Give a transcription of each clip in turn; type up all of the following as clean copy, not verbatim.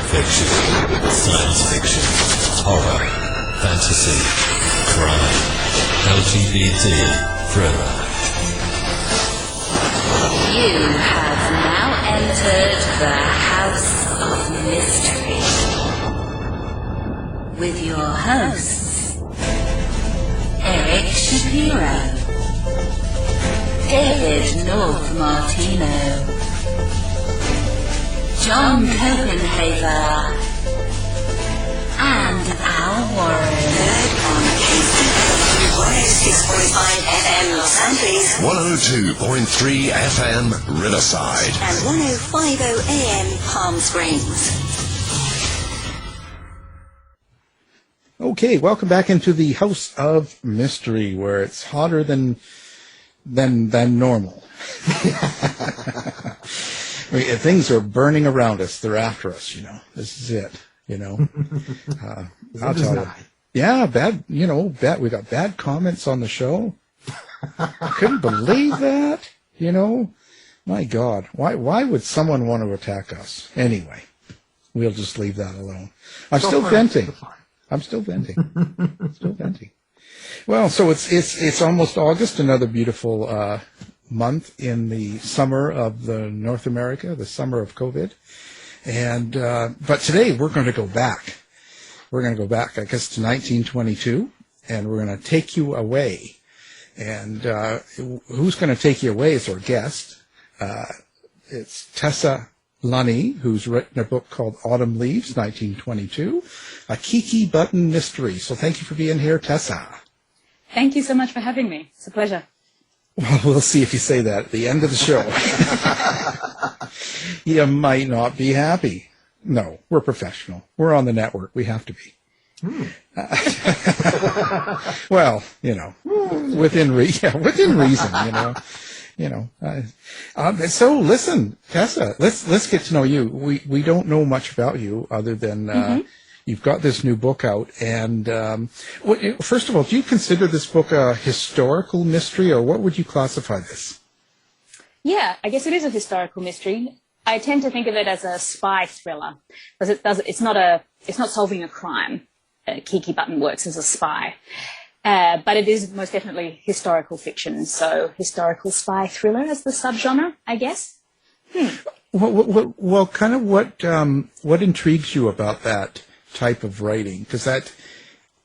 fiction, science fiction, horror, fantasy, crime, LGBT, thriller. You have now entered the House of Mystery with your hosts, Eric Shapiro, David North Martino, John Copenhaver, and Al Warren. Heard on KCBW 106.5 FM Los Angeles, 102.3 FM Riverside, and 105.0 AM Palm Springs. Okay, welcome back into the House of Mystery, where it's hotter than normal. I mean, things are burning around us. They're after us, you know. This is it, you know. I'll tell you. Yeah, bad, you know, we got bad comments on the show. I couldn't believe that, you know. My God, why would someone want to attack us? Anyway, we'll just leave that alone. I'm still venting. Still venting. Well, so it's almost August, another beautiful month in the summer of the North America, the summer of COVID. And but today we're going to go back. We're going to go back, I guess, to 1922, and we're going to take you away. And who's going to take you away is our guest. It's Tessa Lunney, who's written a book called Autumn Leaves, 1922, a Kiki Button mystery. So thank you for being here, Tessa. Thank you so much for having me. It's a pleasure. Well, we'll see if you say that at the end of the show. You might not be happy. No, we're professional. We're on the network. We have to be. Well, you know, within reason, you know. So listen, Tessa, let's get to know you. We don't know much about you other than you've got this new book out. And first of all, do you consider this book a historical mystery, or what would you classify this? Yeah, I guess it is a historical mystery. I tend to think of it as a spy thriller because it's not solving a crime. Kiki Button works as a spy. But it is most definitely historical fiction, so historical spy thriller as the subgenre, I guess. Well, kind of what intrigues you about that type of writing? Because that's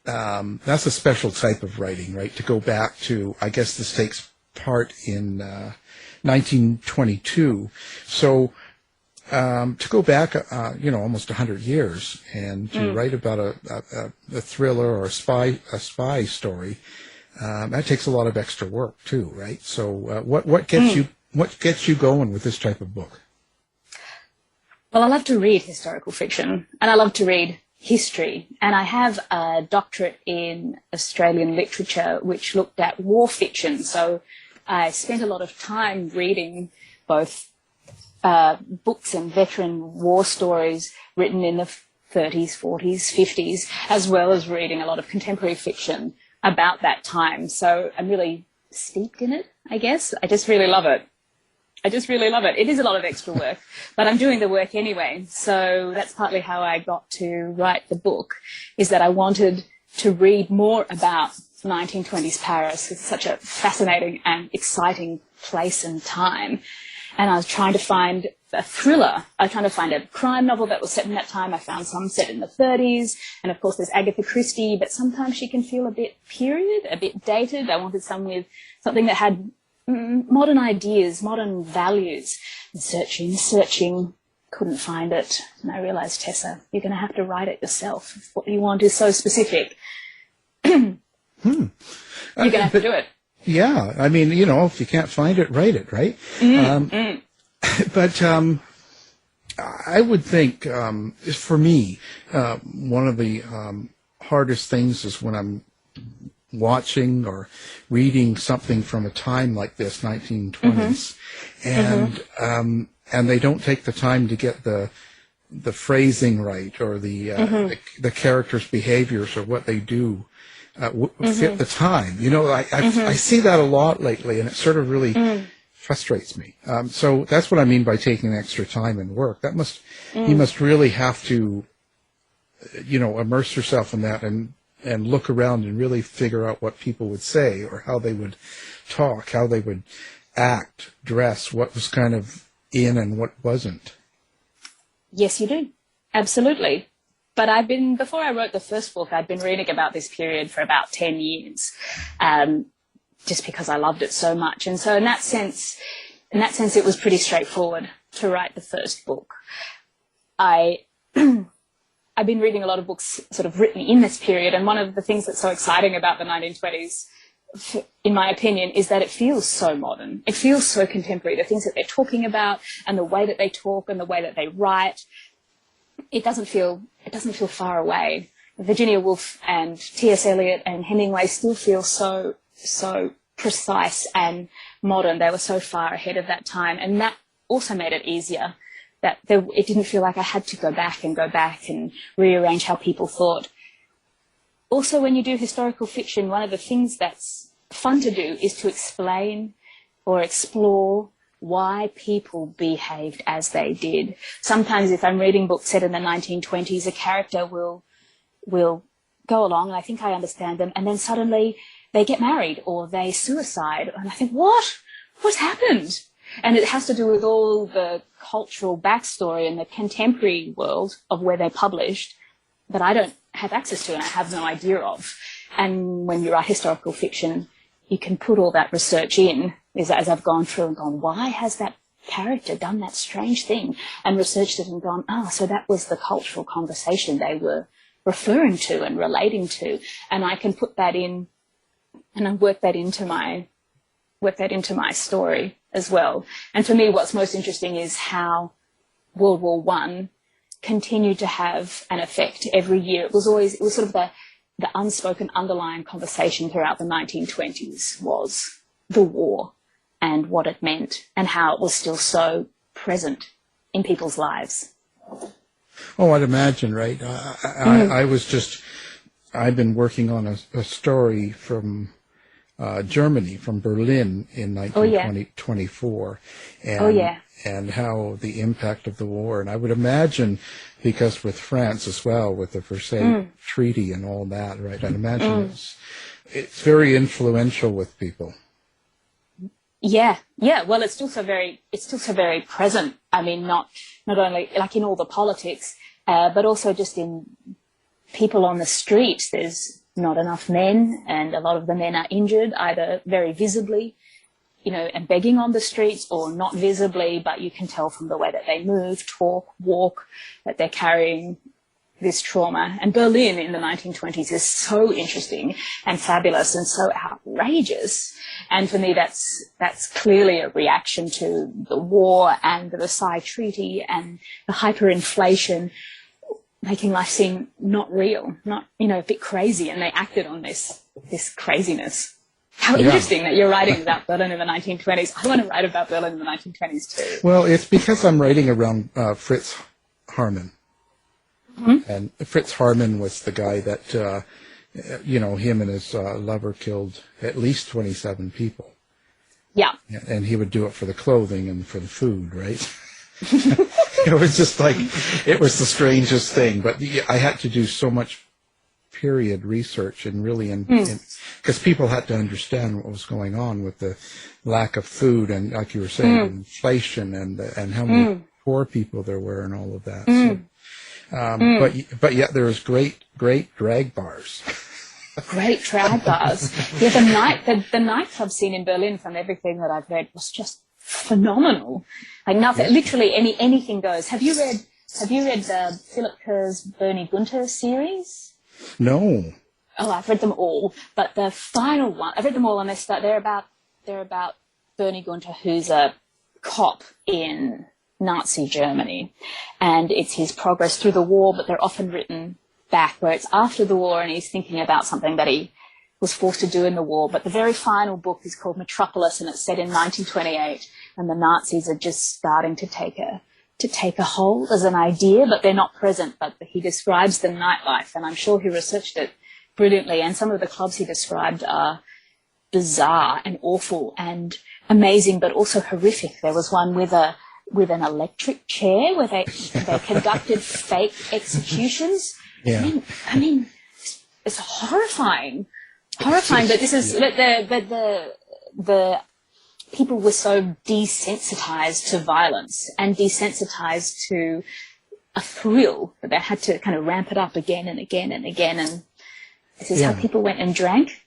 a special type of writing, right? To go back to, I guess this takes part in 1922. So to go back, almost 100 years and to write about a thriller or a spy story, that takes a lot of extra work too, right? So what gets you going with this type of book? Well, I love to read historical fiction, and I love to read history, and I have a doctorate in Australian literature which looked at war fiction, so I spent a lot of time reading both books and veteran war stories written in the 30s, 40s, 50s, as well as reading a lot of contemporary fiction about that time. So I'm really steeped in it, I guess. I just really love it. It is a lot of extra work, but I'm doing the work anyway. So that's partly how I got to write the book, is that I wanted to read more about 1920s Paris. It's such a fascinating and exciting place and time. And I was trying to find a thriller. I was trying to find a crime novel that was set in that time. I found some set in the 30s. And, of course, there's Agatha Christie, but sometimes she can feel a bit period, a bit dated. I wanted something that had modern ideas, modern values. And searching, couldn't find it. And I realized, Tessa, you're going to have to write it yourself. If what you want is so specific. You're going to have to do it. Yeah, I mean, if you can't find it, write it, right? But I would think, for me, one of the hardest things is when I'm watching or reading something from a time like this, 1920s, and they don't take the time to get the phrasing right, or the characters' behaviors or what they do fit the time. I see that a lot lately, and it sort of really frustrates me. So that's what I mean by taking extra time in work. You must really have to, immerse yourself in that and look around and really figure out what people would say or how they would talk, how they would act, dress, what was kind of in and what wasn't. Yes, you do. Absolutely. But before I wrote the first book, I'd been reading about this period for about 10 years, just because I loved it so much. And so in that sense, it was pretty straightforward to write the first book. I've been reading a lot of books sort of written in this period, and one of the things that's so exciting about the 1920s, in my opinion, is that it feels so modern. It feels so contemporary. The things that they're talking about and the way that they talk and the way that they write, it doesn't feel far away. Virginia Woolf and T.S. Eliot and Hemingway still feel so precise and modern. They were so far ahead of that time, and that also made it easier. It didn't feel like I had to go back and rearrange how people thought. Also, when you do historical fiction, one of the things that's fun to do is to explain or explore why people behaved as they did. Sometimes if I'm reading books set in the 1920s, a character will go along and I think I understand them, and then suddenly they get married or they suicide, and I think, what's happened? And it has to do with all the cultural backstory in the contemporary world of where they're published that I don't have access to and I have no idea of. And when you write historical fiction, you can put all that research in, as I've gone through and gone, why has that character done that strange thing? And researched it and gone, so that was the cultural conversation they were referring to and relating to. And I can put that in and I work that into my story as well. And for me, what's most interesting is how World War I continued to have an effect every year. It was sort of the unspoken underlying conversation throughout the 1920s was the war and what it meant and how it was still so present in people's lives. Oh, I'd imagine, right? I've been working on a story from Germany, from Berlin in 1924, and how the impact of the war. And I would imagine, because with France as well, with the Versailles Treaty and all that, right? I'd imagine it's very influential with people. Yeah. Well, it's still so very present. I mean, not only like in all the politics, but also just in people on the street. There's not enough men, and a lot of the men are injured, either very visibly, and begging on the streets, or not visibly, but you can tell from the way that they move, talk, walk, that they're carrying this trauma. And Berlin in the 1920s is so interesting and fabulous and so outrageous. And for me, that's clearly a reaction to the war and the Versailles Treaty and the hyperinflation, making life seem not real, not, a bit crazy, and they acted on this craziness. How interesting that you're writing about Berlin in the 1920s. I want to write about Berlin in the 1920s too. Well, it's because I'm writing around Fritz Haarmann. Mm-hmm. And Fritz Haarmann was the guy that, him and his lover killed at least 27 people. Yeah. And he would do it for the clothing and for the food, right? It was just like, it was the strangest thing. But I had to do so much period research and really, because people had to understand what was going on with the lack of food and, like you were saying, inflation and how many poor people there were and all of that. So, but yet there was great drag bars. Great drag bars. Yeah, the nightclub scene in Berlin, from everything that I've read, was just phenomenal. Like nothing, literally anything goes. Have you read Philip Kerr's Bernie Gunther series? No. Oh, I've read them all, but the final one, I've read them all, and they're about Bernie Gunther, who's a cop in Nazi Germany, and it's his progress through the war, but they're often written back where it's after the war and he's thinking about something that he was forced to do in the war. But the very final book is called Metropolis, and it's set in 1928, and the Nazis are just starting to take a hold as an idea, but they're not present. But he describes the nightlife, and I'm sure he researched it brilliantly, and some of the clubs he described are bizarre and awful, and amazing but also horrific. There was one with an electric chair where they conducted fake executions. Yeah. I mean, it's horrifying. But this is the people were so desensitized to violence and desensitized to a thrill that they had to kind of ramp it up again and again and again. And this is how people went and drank.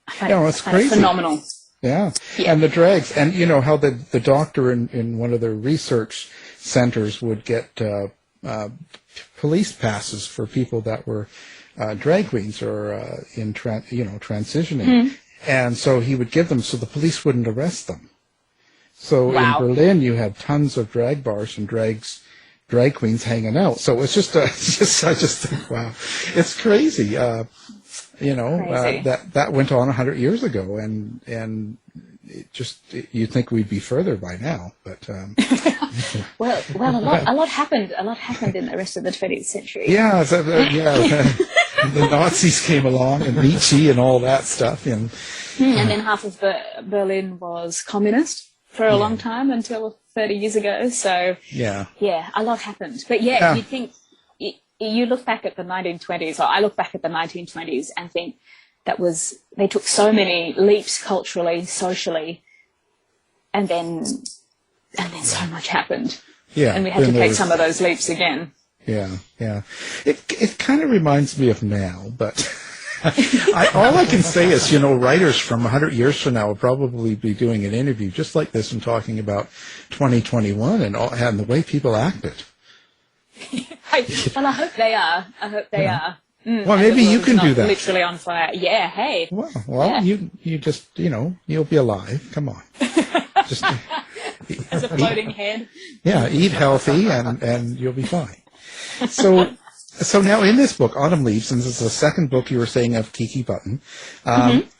I find it crazy. Phenomenal. Yeah. And the drags, and you know how the doctor in one of the research centers would get police passes for people that were drag queens or transitioning, and so he would give them so the police wouldn't arrest them. So in Berlin, you had tons of drag bars and drag queens hanging out. So it's just I just think, wow, it's crazy. That went on 100 years ago, and you'd think we'd be further by now, but well, a lot happened in the rest of the 20th century. Yeah, the Nazis came along and Nietzsche and all that stuff, and then half of Berlin was communist for a long time until 30 years ago. So a lot happened. But you'd think. You look back at the 1920s, or I look back at the 1920s and think they took so many leaps culturally, socially, and then so much happened. Yeah. And we had to take some of those leaps again. Yeah. It kind of reminds me of now, but all I can say is, writers from 100 years from now will probably be doing an interview just like this and talking about 2021 and the way people acted. Well, I hope they are. Well, maybe you can do that. Literally on fire. Yeah. Hey. Well, you just you'll be alive. Come on. Just as a floating head. Yeah, eat healthy and you'll be fine. So now in this book, Autumn Leaves, and this is the second book you were saying of Kiki Button.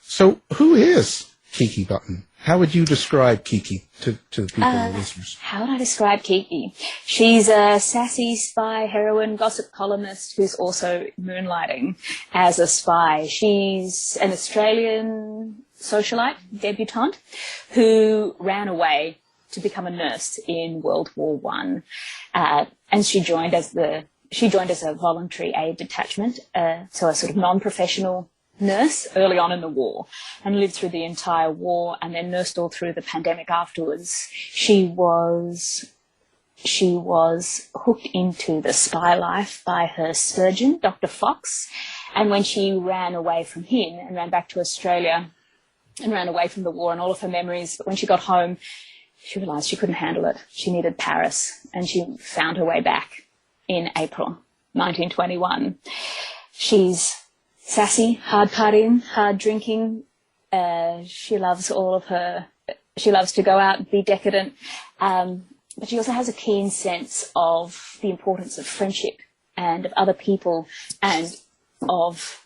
So who is Kiki Button? How would you describe Kiki to the people and listeners? How would I describe Kiki? She's a sassy spy heroine, gossip columnist who's also moonlighting as a spy. She's an Australian socialite, debutante, who ran away to become a nurse in World War I. And she joined as a voluntary aid detachment, so a sort of non-professional nurse early on in the war, and lived through the entire war and then nursed all through the pandemic afterwards. She was hooked into the spy life by her surgeon, Dr. Fox, and when she ran away from him and ran back to Australia and ran away from the war and all of her memories, but when she got home, she realised she couldn't handle it. She needed Paris, and she found her way back in April 1921. She's sassy, hard partying, hard drinking. She loves she loves to go out and be decadent. But she also has a keen sense of the importance of friendship and of other people and of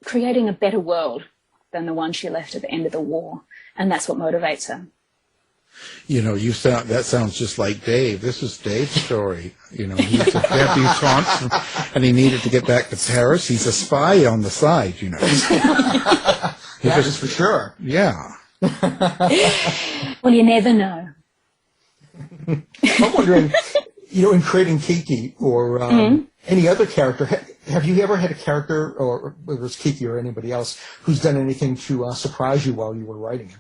creating a better world than the one she left at the end of the war. And that's what motivates her. That sounds just like Dave. This is Dave's story. He's a debutante and he needed to get back to Paris. He's a spy on the side, That is for sure. Yeah. Well, you never know. I'm wondering, in creating Kiki or any other character, have you ever had a character, or whether it's Kiki or anybody else, who's done anything to surprise you while you were writing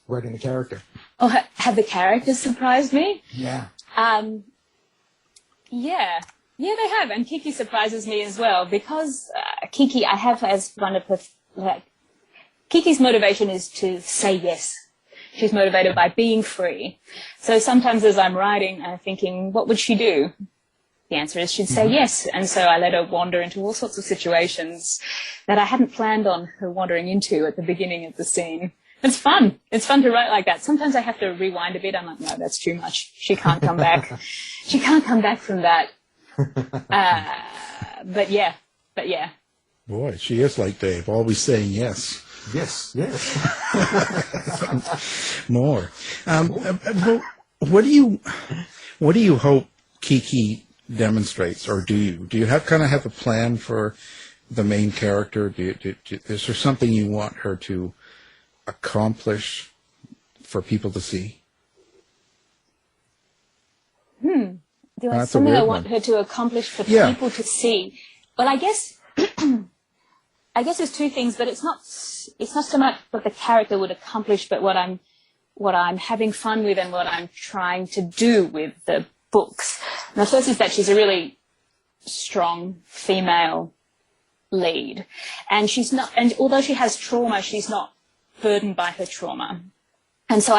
the character? Oh, have the characters surprised me? Yeah. Yeah, they have. And Kiki surprises me as well because Kiki, I have as one of her, Kiki's motivation is to say yes. She's motivated by being free. So sometimes as I'm writing, I'm thinking, what would she do? The answer is she'd say yes. And so I let her wander into all sorts of situations that I hadn't planned on her wandering into at the beginning of the scene. It's fun. It's fun to write like that. Sometimes I have to rewind a bit. I'm like, no, that's too much. She can't come back. She can't come back from that. But yeah. Boy, she is like Dave, always saying yes. Yes. More. What do you hope Kiki demonstrates, or do you have a plan for the main character? Is there something you want her to accomplish for people to see? Do I That's a something I weird want one. her to accomplish for Yeah. people to see? Well, I guess there's two things, but it's not so much what the character would accomplish, but what I'm having fun with and what I'm trying to do with the books. And the first is that she's a really strong female lead, and although she has trauma, she's not burdened by her trauma. And so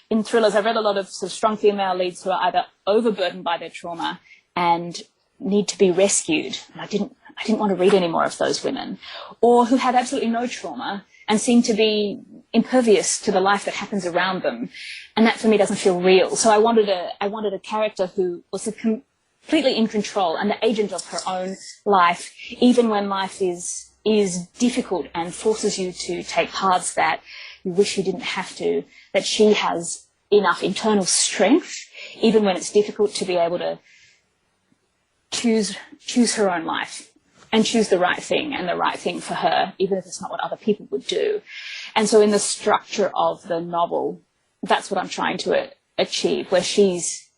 in thrillers, I've read a lot of sort of strong female leads who are either overburdened by their trauma and need to be rescued. And I didn't want to read any more of those women, or who have absolutely no trauma and seem to be impervious to the life that happens around them. And that for me doesn't feel real. So I wanted a character who was completely in control and the agent of her own life, even when life is difficult and forces you to take paths that you wish you didn't have to, that she has enough internal strength, even when it's difficult, to be able to choose her own life and choose the right thing and the right thing for her, even if it's not what other people would do. And so in the structure of the novel, that's what I'm trying to achieve, where she's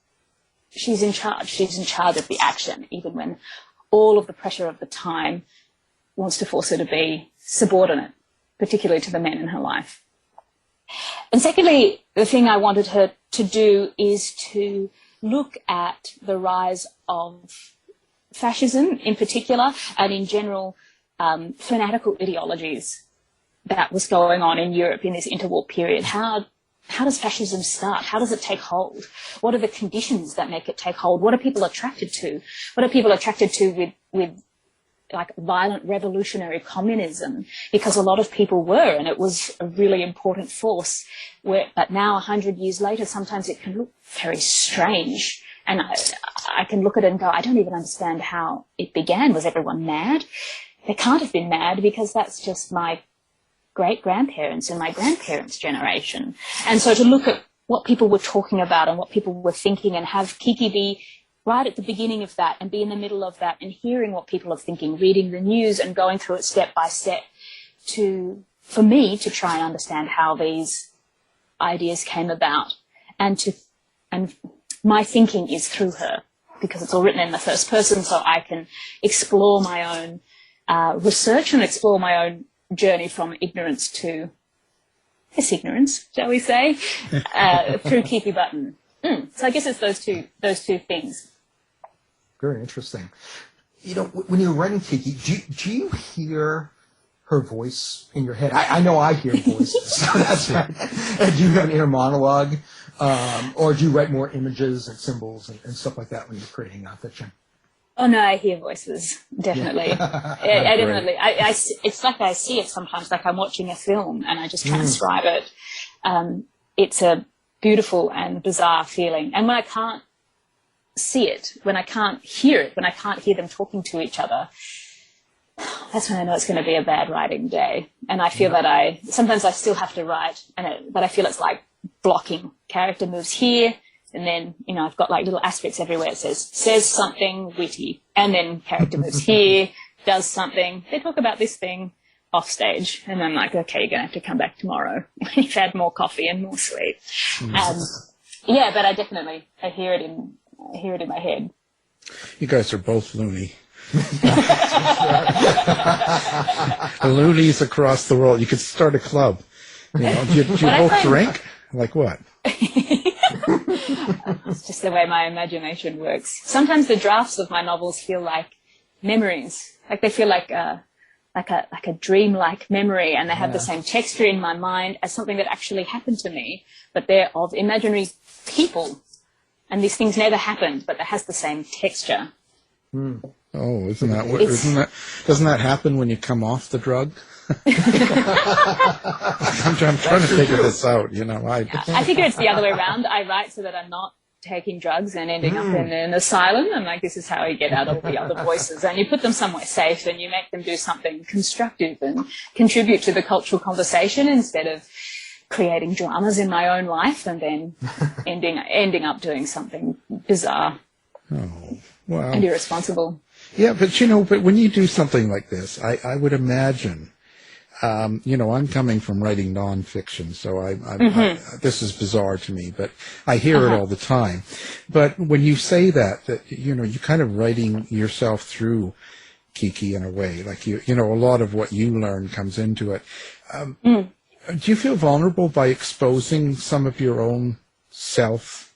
in charge. She's in charge of the action, even when all of the pressure of the time wants to force her to be subordinate, particularly to the men in her life. And secondly, the thing I wanted her to do is to look at the rise of fascism in particular, and in general, fanatical ideologies that was going on in Europe in this interwar period. How does fascism start? How does it take hold? What are the conditions that make it take hold? What are people attracted to? What are people attracted to with like violent revolutionary communism? Because a lot of people were, and it was a really important force. But now, 100 years later, sometimes it can look very strange. And I can look at it and go, I don't even understand how it began. Was everyone mad? They can't have been mad, because that's just my great-grandparents and my grandparents' generation. And so to look at what people were talking about and what people were thinking, and have Kiki be right at the beginning of that and be in the middle of that and hearing what people are thinking, reading the news and going through it step by step, for me to try and understand how these ideas came about. And my thinking is through her, because it's all written in the first person, so I can explore my own research and explore my own journey from ignorance to ignorance, shall we say, through Kiki Button. So I guess it's those two things. Very interesting. You know, when you're writing Kiki, do you hear her voice in your head? I know I hear voices, so that's right. And do you have an inner monologue, or do you write more images and symbols and stuff like that when you're creating nonfiction? Oh no, I hear voices, definitely. Yeah. I definitely. It's like I see it sometimes, like I'm watching a film and I just transcribe it. It's a beautiful and bizarre feeling. And when I can't see it, when I can't hear it, when I can't hear them talking to each other, that's when I know it's going to be a bad writing day. And I feel that sometimes I still have to write, but I feel it's like blocking. Character moves here, and then, I've got like little asterisks everywhere. It says something witty, and then character moves here, does something. They talk about this thing off stage, and I'm like, okay, you're going to have to come back tomorrow when you've had more coffee and more sleep. Yeah, but I hear it in my head. You guys are both loony. Loonies across the world. You could start a club. Do you both drink? Like what? It's just the way my imagination works. Sometimes the drafts of my novels feel like memories. Like they feel like a dream-like memory, and they have the same texture in my mind as something that actually happened to me, but they're of imaginary people. And these things never happened, but it has the same texture. Oh, doesn't that happen when you come off the drug? I'm trying to figure this out. I figure it's the other way around. I write so that I'm not taking drugs and ending up in an asylum. I'm like, this is how you get out all the other voices, and you put them somewhere safe, and you make them do something constructive and contribute to the cultural conversation, instead of creating dramas in my own life and then ending up doing something bizarre. Oh, wow. And irresponsible. Yeah, but when you do something like this, I would imagine I'm coming from writing nonfiction, so this is bizarre to me, but I hear it all the time. But when you say that you're kind of writing yourself through Kiki in a way, like a lot of what you learn comes into it. Do you feel vulnerable by exposing some of your own self,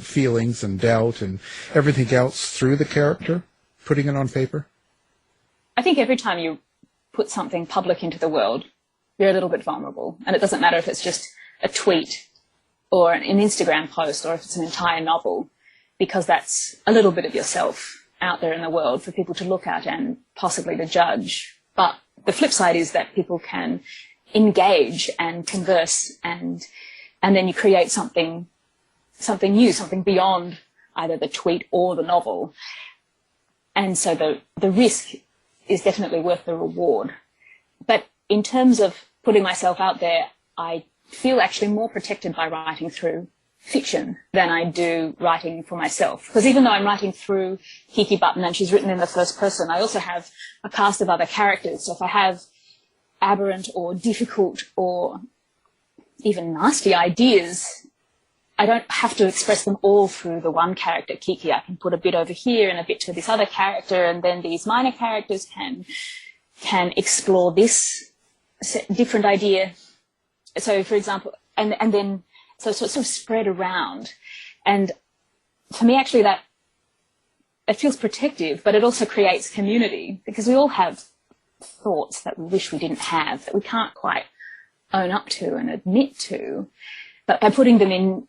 feelings and doubt and everything else through the character, putting it on paper? I think every time you put something public into the world, you're a little bit vulnerable. And it doesn't matter if it's just a tweet or an Instagram post or if it's an entire novel, because that's a little bit of yourself out there in the world for people to look at and possibly to judge. But the flip side is that people can engage and converse, and then you create something new, something beyond either the tweet or the novel. And so the risk is definitely worth the reward. But in terms of putting myself out there, I feel actually more protected by writing through fiction than I do writing for myself. Because even though I'm writing through Kiki Button and she's written in the first person, I also have a cast of other characters. So if I have aberrant or difficult or even nasty ideas, I don't have to express them all through the one character, Kiki. I can put a bit over here and a bit to this other character, and then these minor characters can explore this different idea. So, for example, and then so it's sort of spread around. And for me, actually, that it feels protective, but it also creates community, because we all have thoughts that we wish we didn't have, that we can't quite own up to and admit to. But by putting them in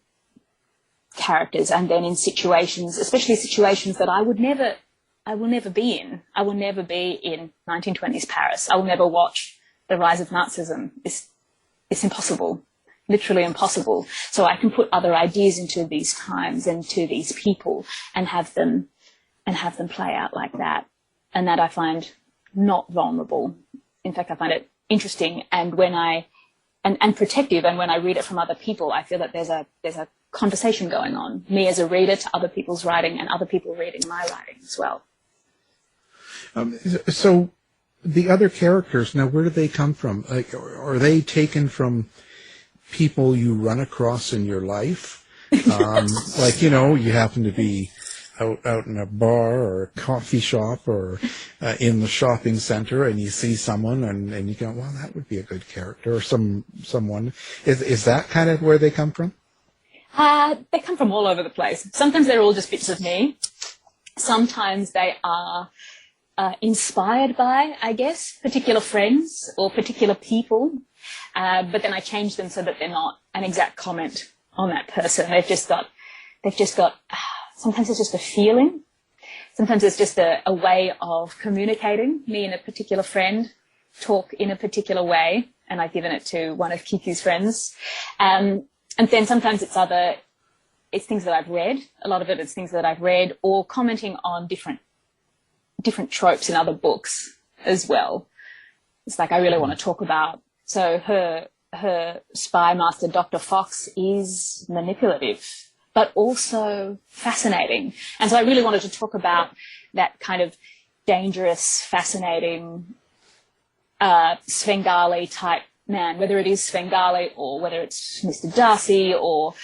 characters and then in situations, especially situations that I will never be in. I will never be in 1920s Paris. I will never watch the rise of Nazism. It's impossible, literally impossible. So I can put other ideas into these times and to these people and have them play out like that. And that I find not vulnerable. In fact, I find it interesting and and protective. And when I read it from other people, I feel that there's a conversation going on, me as a reader to other people's writing and other people reading my writing as well. So the other characters, now where do they come from? Like, are they taken from people you run across in your life? Like, you happen to be out in a bar or a coffee shop or in the shopping center and you see someone and you go, well, that would be a good character, or someone. Is that kind of where they come from? They come from all over the place. Sometimes they're all just bits of me. Sometimes they are inspired by, I guess, particular friends or particular people. But then I change them so that they're not an exact comment on that person. They've just got, sometimes it's just a feeling. Sometimes it's just a way of communicating. Me and a particular friend talk in a particular way, and I've given it to one of Kiki's friends. And then sometimes it's things that I've read. A lot of it is things that I've read, or commenting on different tropes in other books as well. It's like I really want to talk about. So her spymaster, Dr. Fox, is manipulative, but also fascinating. And so I really wanted to talk about that kind of dangerous, fascinating Svengali type man, whether it is Svengali or whether it's Mr. Darcy or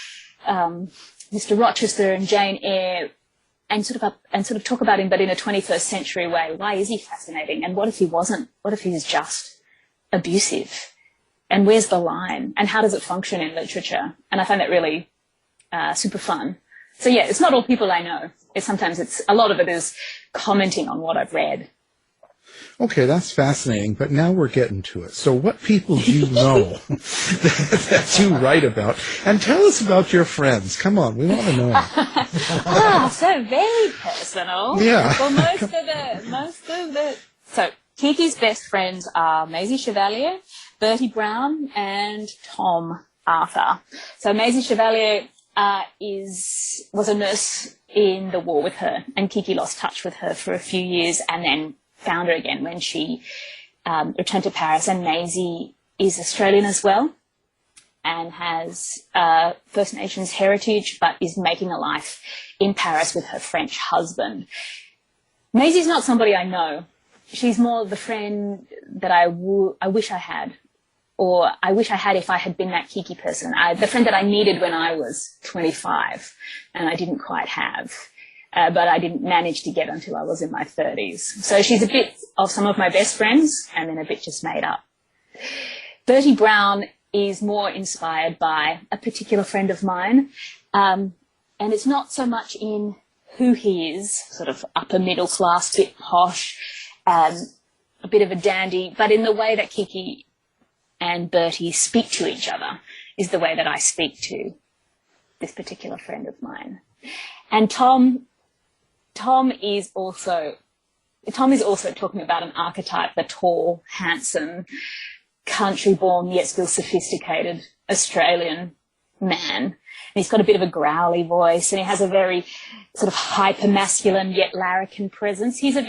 Mr. Rochester and Jane Eyre, and sort of talk about him, but in a 21st century way. Why is he fascinating? And what if he wasn't? What if he's just abusive? And where's the line? And how does it function in literature? And I find that really super fun. So yeah, it's not all people I know. Sometimes a lot of it is commenting on what I've read. Okay, that's fascinating, but now we're getting to it. So what people do you know that you write about? And tell us about your friends. Come on, we want to know. So very personal. Yeah. Well, most of the... So Kiki's best friends are Maisie Chevalier, Bertie Brown, and Tom Arthur. So Maisie Chevalier was a nurse in the war with her, and Kiki lost touch with her for a few years and then found her again when she returned to Paris. And Maisie is Australian as well and has First Nations heritage, but is making a life in Paris with her French husband. Maisie's not somebody I know she's more the friend that I wish I had, or I wish I had if I had been that Kiki person. The friend that I needed when I was 25 and I didn't quite have, but I didn't manage to get until I was in my 30s. So she's a bit of some of my best friends and then a bit just made up. Bertie Brown is more inspired by a particular friend of mine, and it's not so much in who he is, sort of upper middle class, bit posh, a bit of a dandy, but in the way that Kiki and Bertie speak to each other is the way that I speak to this particular friend of mine. And Tom is also talking about an archetype, the tall, handsome, country-born yet still sophisticated Australian man. And he's got a bit of a growly voice, and he has a very sort of hyper-masculine yet larrikin presence. He's a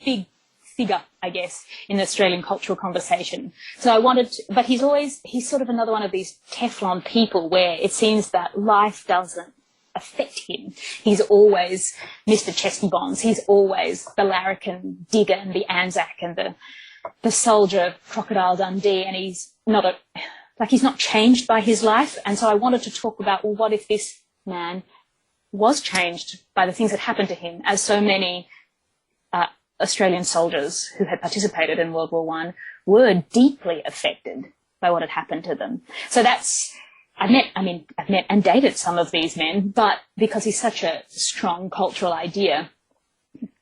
big figure, I guess, in the Australian cultural conversation. So but he's sort of another one of these Teflon people where it seems that life doesn't affect him. He's always Mr. Chesty Bonds. He's always the larrikin digger and the Anzac and the soldier Crocodile Dundee, and he's not changed by his life. And so I wanted to talk about, well, what if this man was changed by the things that happened to him, as so many Australian soldiers who had participated in World War I were deeply affected by what had happened to them. So I've met and dated some of these men, but because he's such a strong cultural idea,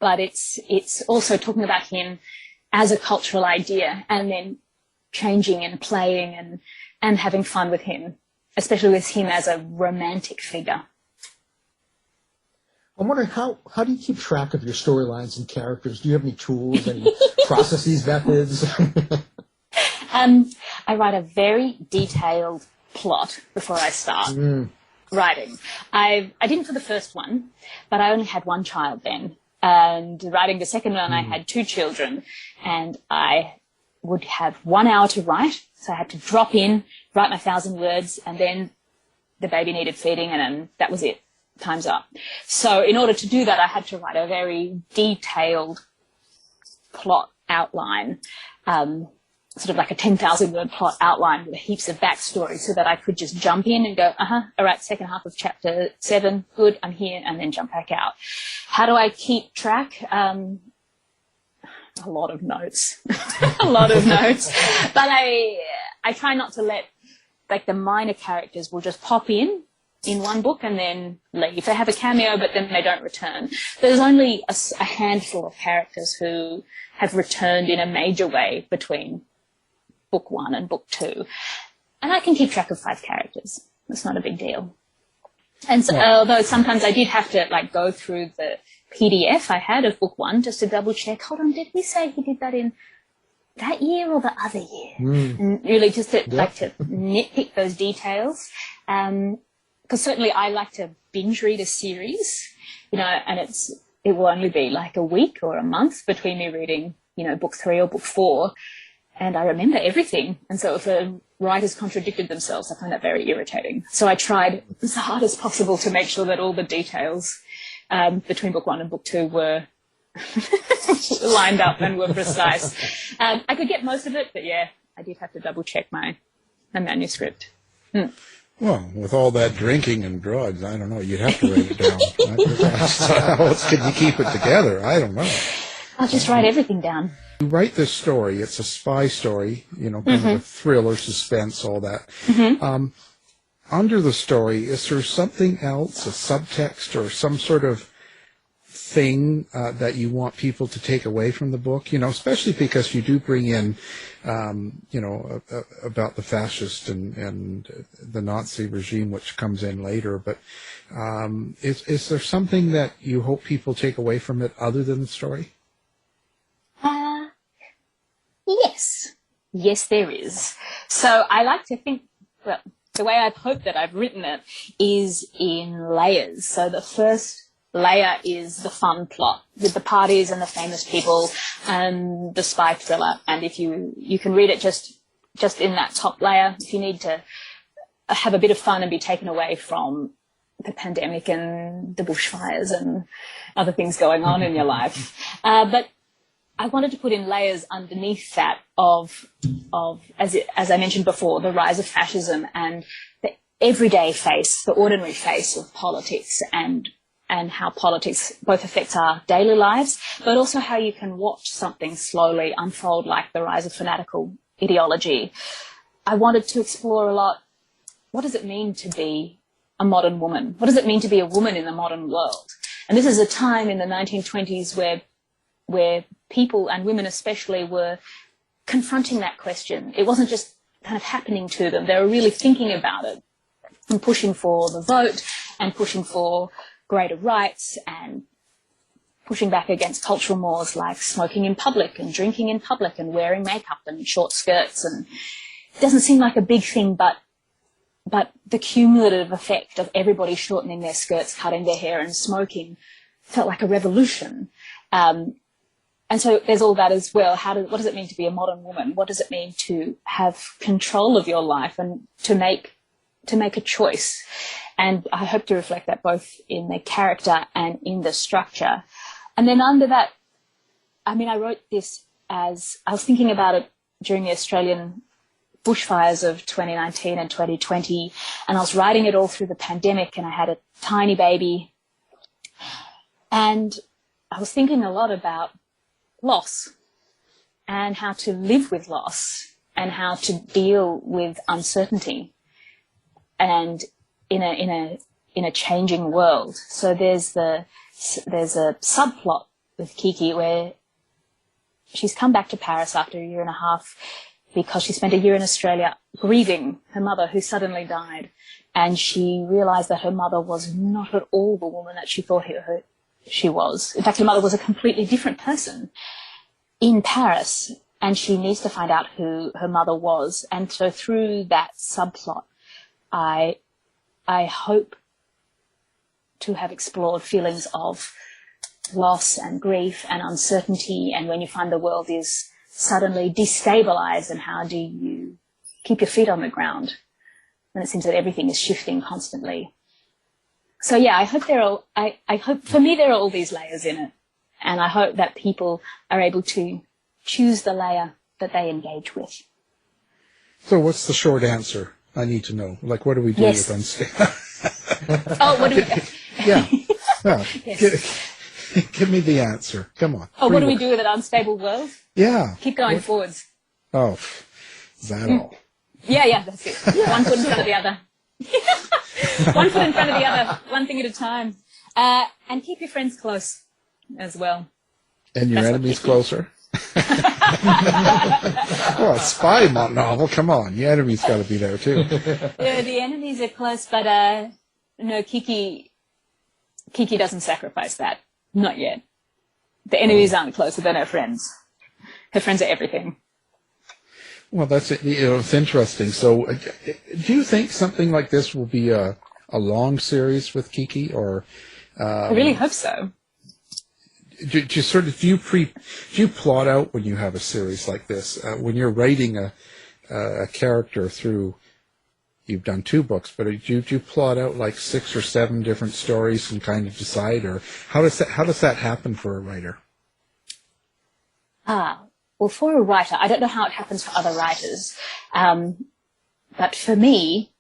but it's also talking about him as a cultural idea and then changing and playing and having fun with him, especially with him as a romantic figure. I'm wondering, how do you keep track of your storylines and characters? Do you have any tools, any processes, methods? I write a very detailed plot before I start writing. I didn't for the first one, but I only had one child then. And writing the second one, I had two children, and I would have 1 hour to write. So I had to drop in, write my 1,000 words, and then the baby needed feeding, and then that was it. Time's up. So in order to do that, I had to write a very detailed plot outline, sort of like a 10,000 word plot outline with heaps of backstory, so that I could just jump in and go, all right, second half of chapter 7, good, I'm here, and then jump back out. How do I keep track? A lot of notes, a lot of notes, but I try not to let, like, the minor characters will just pop in one book and then leave. They have a cameo, but then they don't return. There's only a handful of characters who have returned in a major way between book 1 and book 2. And I can keep track of 5 characters. It's not a big deal. And so, although sometimes I did have to, like, go through the PDF I had of book 1 just to double check, hold on, did we say he did that in that year or the other year? And really just to nitpick those details. Because certainly I like to binge read a series, and it will only be like a week or a month between me reading, book 3 or book 4, and I remember everything. And so if the writers contradicted themselves, I find that very irritating. So I tried as hard as possible to make sure that all the details between book 1 and book 2 were lined up and were precise. I could get most of it, but yeah, I did have to double check my manuscript. Well, with all that drinking and drugs, I don't know. You'd have to write it down. How else could you keep it together? I don't know. I'll just write everything down. You write this story. It's a spy story, kind of a thriller, suspense, all that. Under the story, is there something else, a subtext or some sort of thing that you want people to take away from the book? Especially because you do bring in, about the fascist and the Nazi regime, which comes in later. But is there something that you hope people take away from it other than the story? Yes. Yes, there is. So I like to think, well, the way I've hoped that I've written it is in layers. So the first layer is the fun plot with the parties and the famous people and the spy thriller. And if you can read it just in that top layer, if you need to have a bit of fun and be taken away from the pandemic and the bushfires and other things going on in your life. But I wanted to put in layers underneath that of as I mentioned before, the rise of fascism and the everyday face, the ordinary face of politics, and how politics both affects our daily lives, but also how you can watch something slowly unfold, like the rise of fanatical ideology. I wanted to explore a lot, what does it mean to be a modern woman? What does it mean to be a woman in the modern world? And this is a time in the 1920s where people, and women especially, were confronting that question. It wasn't just kind of happening to them. They were really thinking about it and pushing for the vote and pushing for greater rights and pushing back against cultural mores like smoking in public and drinking in public and wearing makeup and short skirts. And it doesn't seem like a big thing, but the cumulative effect of everybody shortening their skirts, cutting their hair and smoking felt like a revolution. And so there's all that as well. What does it mean to be a modern woman? What does it mean to have control of your life and to make a choice? And I hope to reflect that both in the character and in the structure. And then under that, I mean, I wrote this as I was thinking about it during the Australian bushfires of 2019 and 2020, and I was writing it all through the pandemic, and I had a tiny baby. And I was thinking a lot about loss and how to live with loss and how to deal with uncertainty and in a changing world. So there's a subplot with Kiki where she's come back to Paris after a year and a half because she spent a year in Australia grieving her mother who suddenly died, and she realized that her mother was not at all the woman that she thought she was. In fact, her mother was a completely different person in Paris, and she needs to find out who her mother was. And so through that subplot, I hope to have explored feelings of loss and grief and uncertainty, and when you find the world is suddenly destabilized, and how do you keep your feet on the ground when it seems that everything is shifting constantly. So yeah, I hope I hope for me there are all these layers in it, and I hope that people are able to choose the layer that they engage with. So what's the short answer? I need to know. Like, what do we do with unstable? Oh, what do we do? Yeah. Well, Yes. give me the answer. Come on. Oh, what do we do with an unstable world? Yeah. Keep going forwards. Oh, is that all? Yeah, that's it. One foot in front of the other. One foot in front of the other, one thing at a time. And keep your friends close as well. And your enemies closer? Well, a spy novel, come on. Your enemy's got to be there, too. Yeah, the enemies are close, but no, Kiki doesn't sacrifice that. Not yet. The enemies aren't closer than her friends. Her friends are everything. Well, that's it. It's interesting. So, do you think something like this will be a long series with Kiki, or? I really hope so. Do you plot out when you have a series like this? When you're writing a character through, you've done 2 books, but do you plot out like 6 or 7 different stories and kind of decide, or how does that happen for a writer? Well, for a writer, I don't know how it happens for other writers, but for me,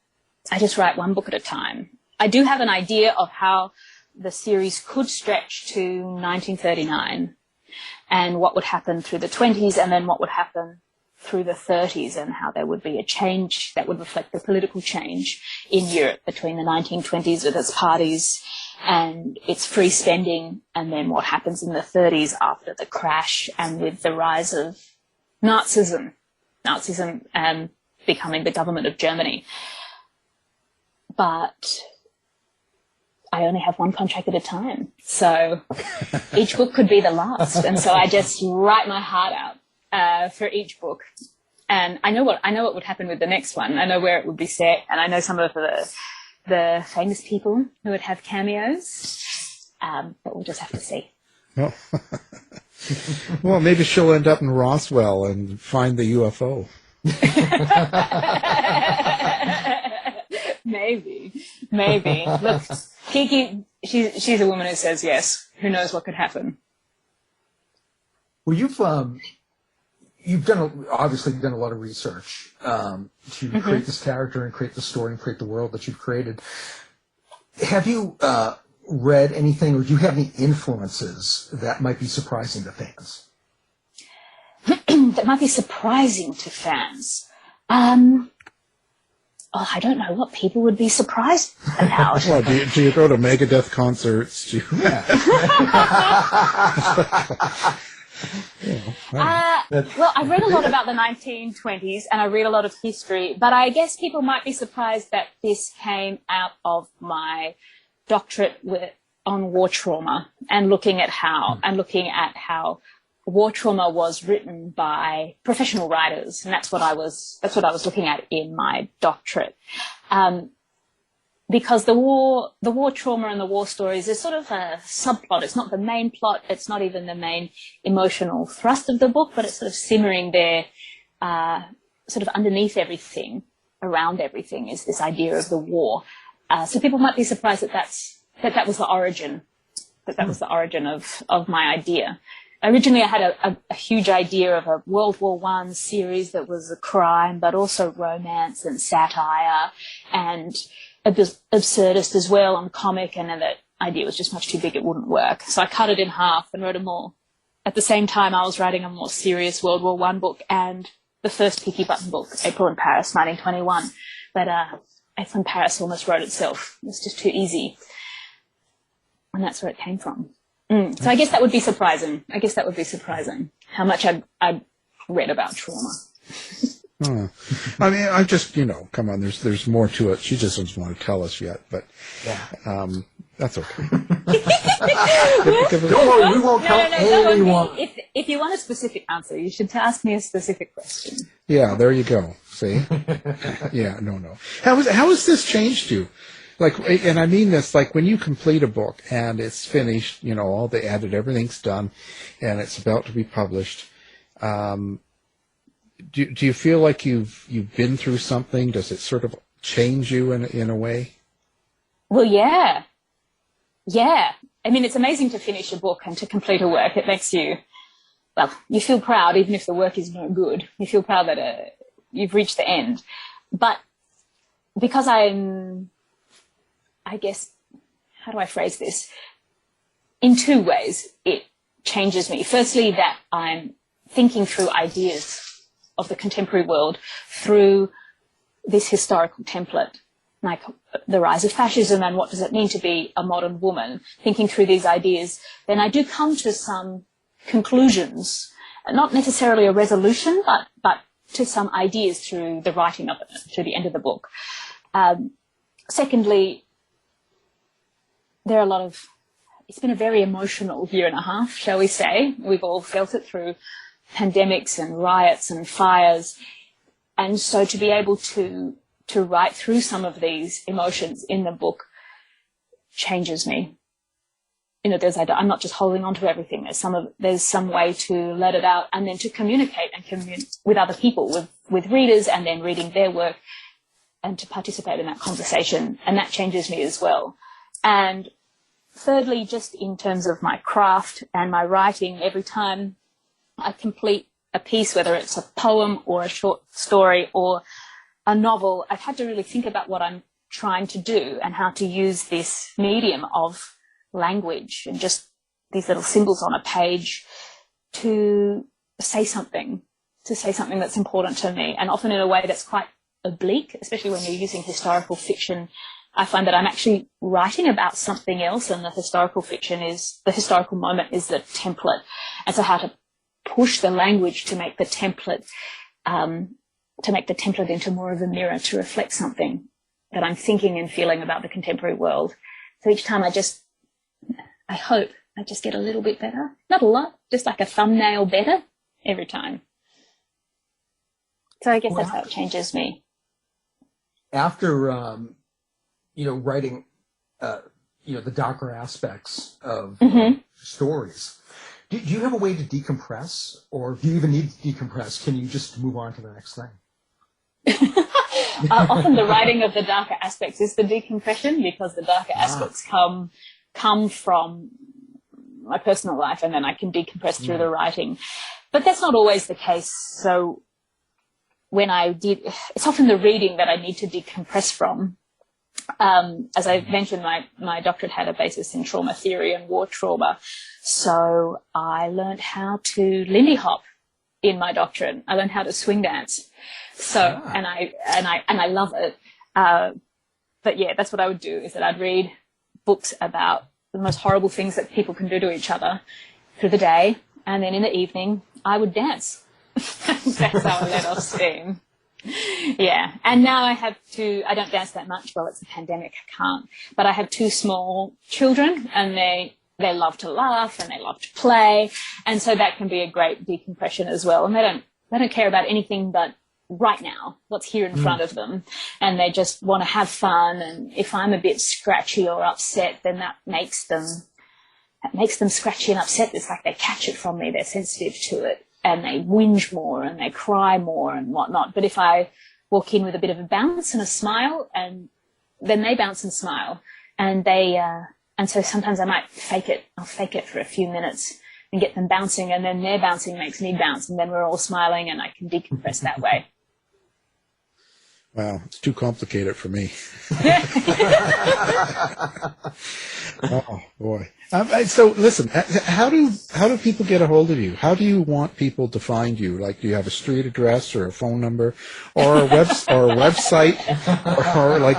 I just write 1 book at a time. I do have an idea of how the series could stretch to 1939 and what would happen through the 20s and then what would happen through the 30s, and how there would be a change that would reflect the political change in Europe between the 1920s with its parties and its free spending, and then what happens in the 30s after the crash and with the rise of Nazism becoming the government of Germany. But I only have 1 contract at a time, so each book could be the last, and so I just write my heart out for each book. And I know what would happen with the next one. I know where it would be set, and I know some of the famous people who would have cameos, but we'll just have to see. Oh. Well, maybe she'll end up in Roswell and find the UFO. Maybe. Look, Kiki, she's a woman who says yes. Who knows what could happen? Well, obviously done a lot of research to create this character and create the story and create the world that you've created. Have you read anything, or do you have any influences that might be surprising to fans? That might be surprising to fans. I don't know what people would be surprised about. Well, do you go to Megadeth concerts? Well, I read a lot about the 1920s and I read a lot of history, but I guess people might be surprised that this came out of my doctorate on war trauma and looking at how war trauma was written by professional writers, and that's what I was looking at in my doctorate. Because the war trauma and the war stories is sort of a subplot. It's not the main plot. It's not even the main emotional thrust of the book, but it's sort of simmering there, sort of underneath everything, around everything, is this idea of the war. So people might be surprised that was the origin, of my idea. Originally, I had a huge idea of a World War I series that was a crime, but also romance and satire and absurdist as well, and comic, and then that idea was just much too big, it wouldn't work. So I cut it in half and wrote a more, at the same time I was writing a more serious World War I book and the first Kiki Button book, April in Paris, 1921. But April in Paris almost wrote itself. It was just too easy. And that's where it came from. So I guess that would be surprising. How much I'd read about trauma. I mean, I just, come on, there's more to it. She just doesn't want to tell us yet, but that's okay. Don't worry, we won't tell anyone. If you want a specific answer, you should ask me a specific question. Yeah, there you go. See? Yeah, no. How has this changed you? Like, and I mean this, like when you complete a book and it's finished, all the edit, everything's done, and it's about to be published. Do you feel like you've been through something? Does it sort of change you in a way? Well, yeah. I mean, it's amazing to finish a book and to complete a work. It makes you feel proud, even if the work is no good. You feel proud that you've reached the end. But because I guess, how do I phrase this? In two ways, it changes me. Firstly, that I'm thinking through ideas of the contemporary world through this historical template, like the rise of fascism and what does it mean to be a modern woman, thinking through these ideas, then I do come to some conclusions, not necessarily a resolution, but to some ideas through the writing of it, through the end of the book. Secondly, it's been a very emotional year and a half, shall we say. We've all felt it through pandemics and riots and fires. And so to be able to write through some of these emotions in the book changes me. I'm not just holding on to everything. There's some way to let it out and then to communicate with other people, with readers, and then reading their work and to participate in that conversation. And that changes me as well. And thirdly, just in terms of my craft and my writing, every time I complete a piece, whether it's a poem or a short story or a novel, I've had to really think about what I'm trying to do and how to use this medium of language and just these little symbols on a page to say something that's important to me, and often in a way that's quite oblique, especially when you're using historical fiction. I find that I'm actually writing about something else, and the historical moment is the template. And so how to push the language to make the template into more of a mirror to reflect something that I'm thinking and feeling about the contemporary world. So each time I hope I just get a little bit better. Not a lot, just like a thumbnail better every time. So I guess that's how it changes me. After, writing, the darker aspects of stories, do you have a way to decompress, or do you even need to decompress? Can you just move on to the next thing? Often the writing of the darker aspects is the decompression, because the darker aspects come from my personal life, and then I can decompress through the writing. But that's not always the case. So when it's often the reading that I need to decompress from. As I mentioned, my doctorate had a basis in trauma theory and war trauma. So I learned how to Lindy hop in my doctorate. I learned how to swing dance. So, and I love it. But yeah, that's what I would do, is that I'd read books about the most horrible things that people can do to each other through the day. And then in the evening, I would dance. That's how I let off steam. Yeah. And now I don't dance that much. Well, it's a pandemic. I can't. But I have 2 small children, and they love to laugh and they love to play. And so that can be a great decompression as well. And they don't care about anything but right now, what's here in front of them. And they just want to have fun. And if I'm a bit scratchy or upset, then that makes them scratchy and upset. It's like they catch it from me. They're sensitive to it. And they whinge more and they cry more and whatnot. But if I walk in with a bit of a bounce and a smile, and then they bounce and smile, and and so sometimes I might fake it. I'll fake it for a few minutes and get them bouncing, and then their bouncing makes me bounce, and then we're all smiling, and I can decompress that way. Wow, it's too complicated for me. Oh boy. So listen, how do people get a hold of you? How do you want people to find you? Like, do you have a street address or a phone number or a website, or like,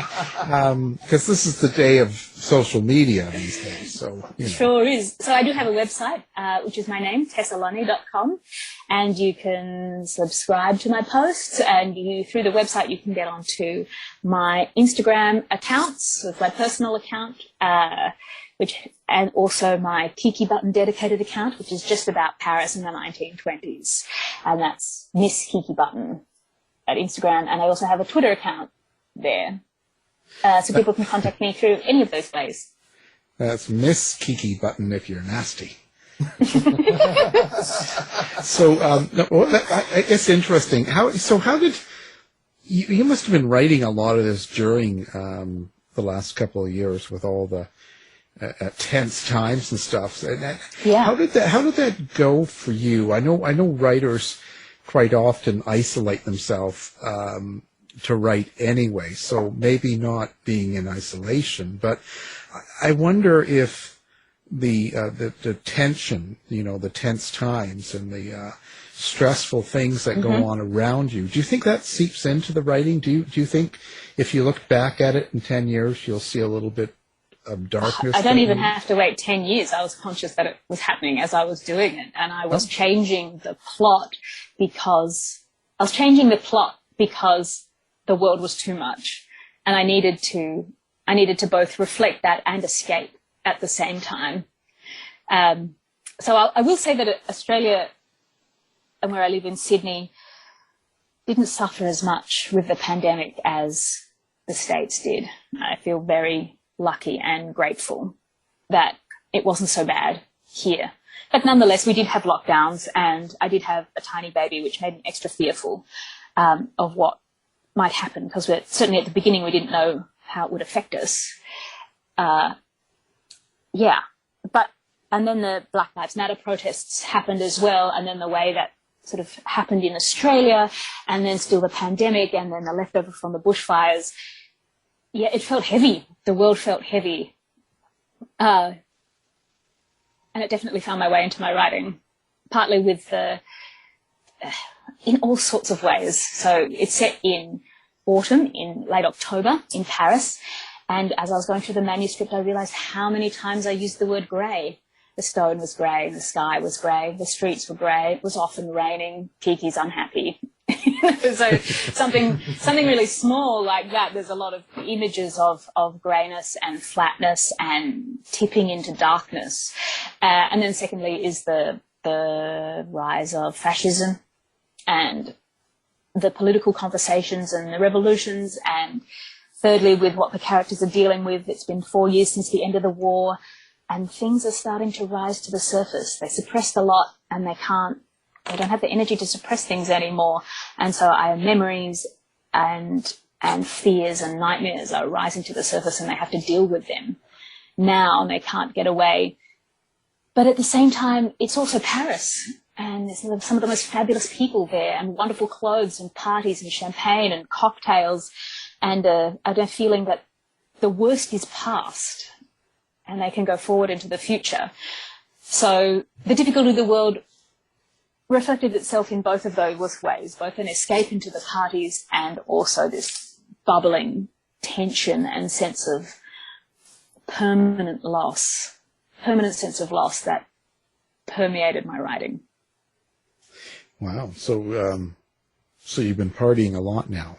because this is the day of social media these days. So Sure is. So I do have a website, which is my name, tessalunny.com, and you can subscribe to my posts, and through the website you can get onto my Instagram accounts, with my personal account, and also my Kiki Button dedicated account, which is just about Paris in the 1920s. And that's Miss Kiki Button at Instagram. And I also have a Twitter account there. So people can contact me through any of those ways. That's Miss Kiki Button if you're nasty. So it's interesting. How did you must have been writing a lot of this during the last couple of years with all the tense times and stuff. Yeah. How did that go for you? I know writers quite often isolate themselves to write anyway, so maybe not being in isolation, but I wonder if the tension, the tense times and the stressful things that go on around you, do you think that seeps into the writing? Do you think if you look back at it in 10 years, you'll see a little bit of darkness? I don't even have to wait 10 years. I was conscious that it was happening as I was doing it, and I was changing the plot because the world was too much, and I needed to both reflect that and escape at the same time. So I will say that Australia, and where I live in Sydney, didn't suffer as much with the pandemic as the States did. I feel very lucky and grateful that it wasn't so bad here. But nonetheless, we did have lockdowns, and I did have a tiny baby, which made me extra fearful of what might happen, because certainly at the beginning we didn't know how it would affect us. And then the Black Lives Matter protests happened as well, and then the way that sort of happened in Australia, and then still the pandemic, and then the leftover from the bushfires. Yeah, it felt heavy. The world felt heavy. And it definitely found my way into my writing, partly with in all sorts of ways. So it's set in autumn, in late October, in Paris. And as I was going through the manuscript, I realized how many times I used the word grey. The stone was grey, the sky was grey, the streets were grey, it was often raining, Kiki's unhappy. So something really small like that. There's a lot of images of greyness and flatness and tipping into darkness. And then secondly is the rise of fascism and the political conversations and the revolutions. And thirdly, with what the characters are dealing with, it's been 4 years since the end of the war, and things are starting to rise to the surface. They suppressed a lot, and they don't have the energy to suppress things anymore. And so our memories and fears and nightmares are rising to the surface, and they have to deal with them now, and they can't get away. But at the same time, it's also Paris, and there's some of the most fabulous people there, and wonderful clothes and parties and champagne and cocktails, and a feeling that the worst is past and they can go forward into the future. So the difficulty of the world reflected itself in both of those ways, both an escape into the parties and also this bubbling tension and sense of permanent sense of loss that permeated my writing. Wow. So, so you've been partying a lot now.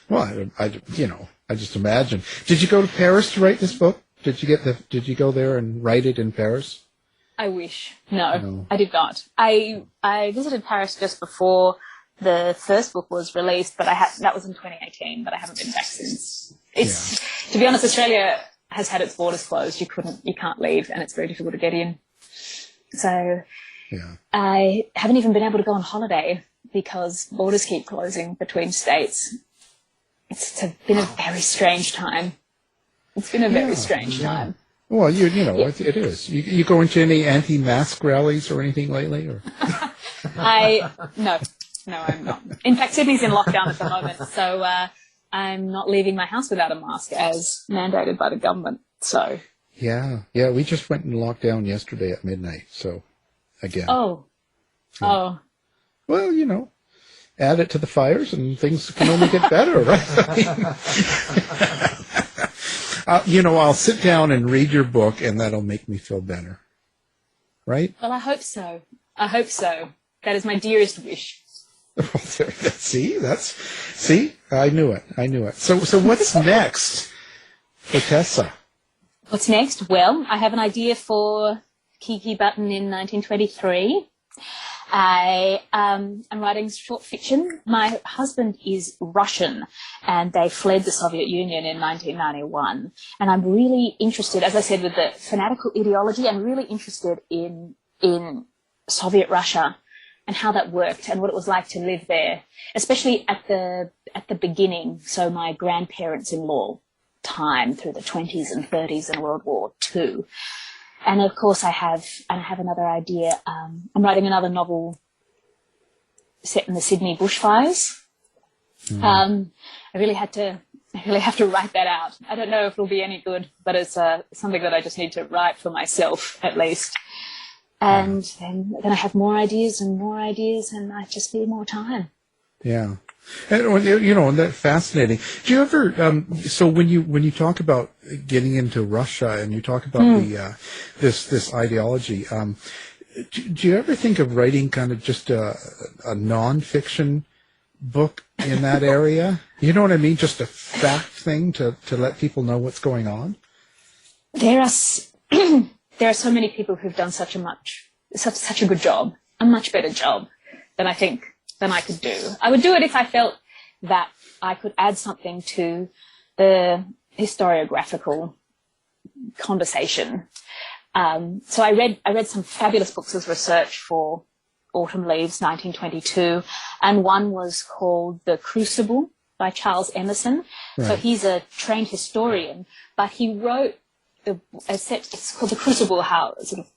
Well, I just imagine. Did you go to Paris to write this book? Did you go there and write it in Paris? I wish. No, I did not. I visited Paris just before the first book was released, but that was in 2018, but I haven't been back since. To be honest, Australia has had its borders closed. You can't leave, and it's very difficult to get in. So I haven't even been able to go on holiday because borders keep closing between states. It's been a very strange time. It's been a very strange time. Well, it is. You go into any anti-mask rallies or anything lately? Or? No, I'm not. In fact, Sydney's in lockdown at the moment, so I'm not leaving my house without a mask as mandated by the government. So yeah, we just went in lockdown yesterday at midnight. So again. Oh. Well, add it to the fires and things can only get better, right? I'll sit down and read your book and that'll make me feel better. Right? Well, I hope so. That is my dearest wish. See, I knew it. So what's next for Tessa? What's next? Well, I have an idea for Kiki Button in 1923. I am writing short fiction. My husband is Russian, and they fled the Soviet Union in 1991. And I'm really interested, as I said, with the fanatical ideology. I'm really interested in Soviet Russia and how that worked and what it was like to live there, especially at the beginning. So my grandparents-in-law time through the 20s and 30s and World War II. And of course, I have another idea. I'm writing another novel set in the Sydney bushfires. I really have to write that out. I don't know if it'll be any good, but it's something that I just need to write for myself at least. And then I have more ideas, and I just need more time. Yeah. And that's fascinating. Do you ever? So when you talk about getting into Russia and you talk about the this ideology, do you ever think of writing kind of just a nonfiction book in that area? You know what I mean? Just a fact thing to let people know what's going on. There are so many people who've done such a good job, a much better job than I could do. I would do it if I felt that I could add something to the historiographical conversation. So I read some fabulous books as research for Autumn Leaves 1922, and one was called The Crucible by Charles Emerson. Right. So he's a trained historian, but he wrote it's called The Crucible, how sort of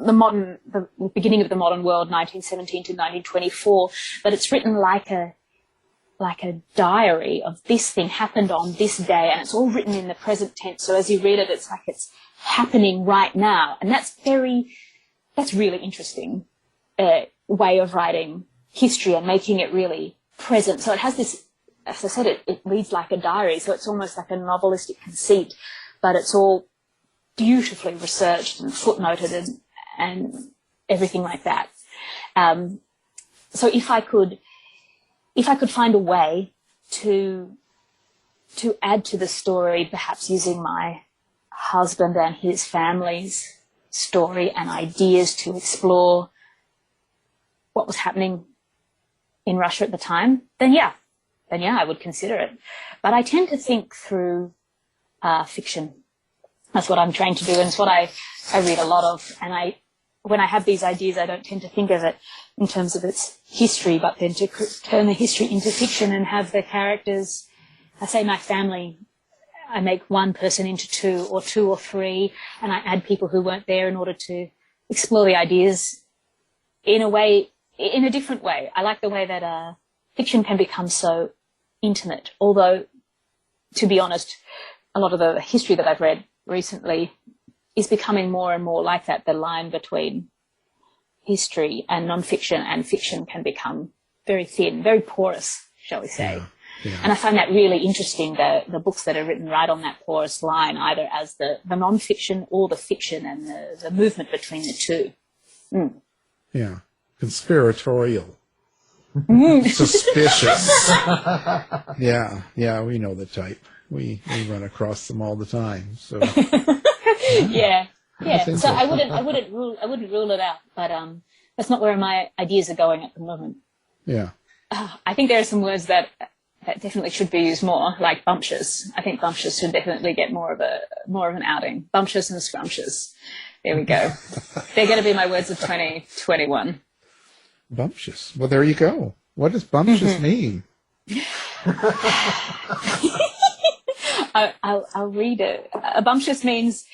the beginning of the modern world, 1917 to 1924, but it's written like a diary of this thing happened on this day, and it's all written in the present tense. So as you read it, it's like it's happening right now, and that's really interesting way of writing history and making it really present. So it has this, as I said, it reads like a diary, so it's almost like a novelistic conceit, but it's all beautifully researched and footnoted and everything like that. So if I could find a way to add to the story, perhaps using my husband and his family's story and ideas to explore what was happening in Russia at the time, then yeah, I would consider it. But I tend to think through fiction. That's what I'm trained to do, and it's what I read a lot of. And when I have these ideas, I don't tend to think of it in terms of its history, but then to turn the history into fiction and have the characters, I say my family, I make one person into two or three, and I add people who weren't there in order to explore the ideas in a different way. I like the way that fiction can become so intimate, although, to be honest, a lot of the history that I've read recently is becoming more and more like that. The line between history and non-fiction and fiction can become very thin, very porous, shall we say. Yeah. And I find that really interesting, the books that are written right on that porous line, either as the non-fiction or the fiction, and the movement between the two. Mm. Yeah. Conspiratorial. Suspicious. Yeah, we know the type. We run across them all the time. So yeah. So I wouldn't rule it out, but that's not where my ideas are going at the moment. Yeah. I think there are some words that definitely should be used more, like bumptious. I think bumptious should definitely get more of an outing. Bumptious and scrumptious. There we go. They're going to be my words of 2021. Bumptious. Well, there you go. What does bumptious mean? I'll read it. Bumptious means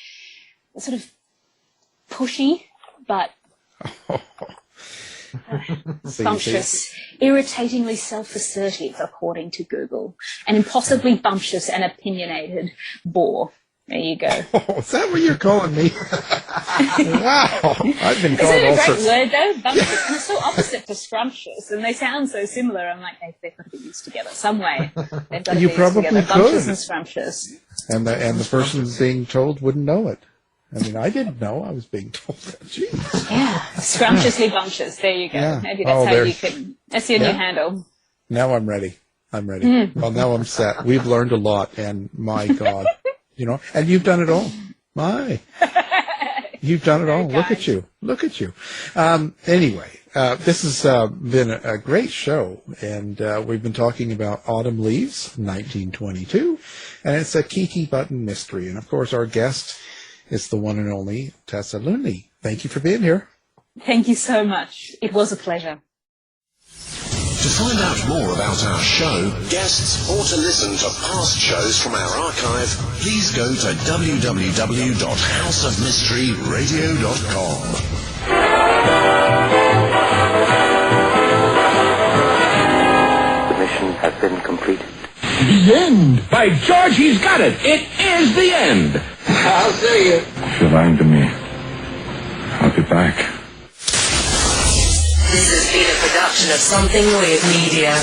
sort of pushy, but bumptious, irritatingly self-assertive, according to Google, and impossibly bumptious and opinionated bore. There you go. Oh, is that what you're calling me? Wow. I've been called all sorts. Isn't it a great word, though? Bumptious. And it's so opposite to scrumptious, and they sound so similar. I'm like, they've got to be used together some way. They've got to be used together. Bumptious and scrumptious. And the person being told wouldn't know it. I mean, I didn't know. I was being told that. Jeez. Yeah. Scrumptiously bumptious. There you go. Yeah. Maybe that's how you can. That's your new handle. Now I'm ready. Well, now I'm set. We've learned a lot, and my God. And you've done it all. You've done it all. Look at you. Anyway, this has been a great show, and we've been talking about Autumn Leaves, 1922, and it's a Kiki Button mystery. And, of course, our guest is the one and only Tessa Lunney. Thank you for being here. Thank you so much. It was a pleasure. To find out more about our show, guests, or to listen to past shows from our archive, please go to www.houseofmysteryradio.com. The mission has been completed. The end! By George, he's got it! It is the end! I'll see you. If you're lying to me, I'll be back. This has been a production of Something Weird Media.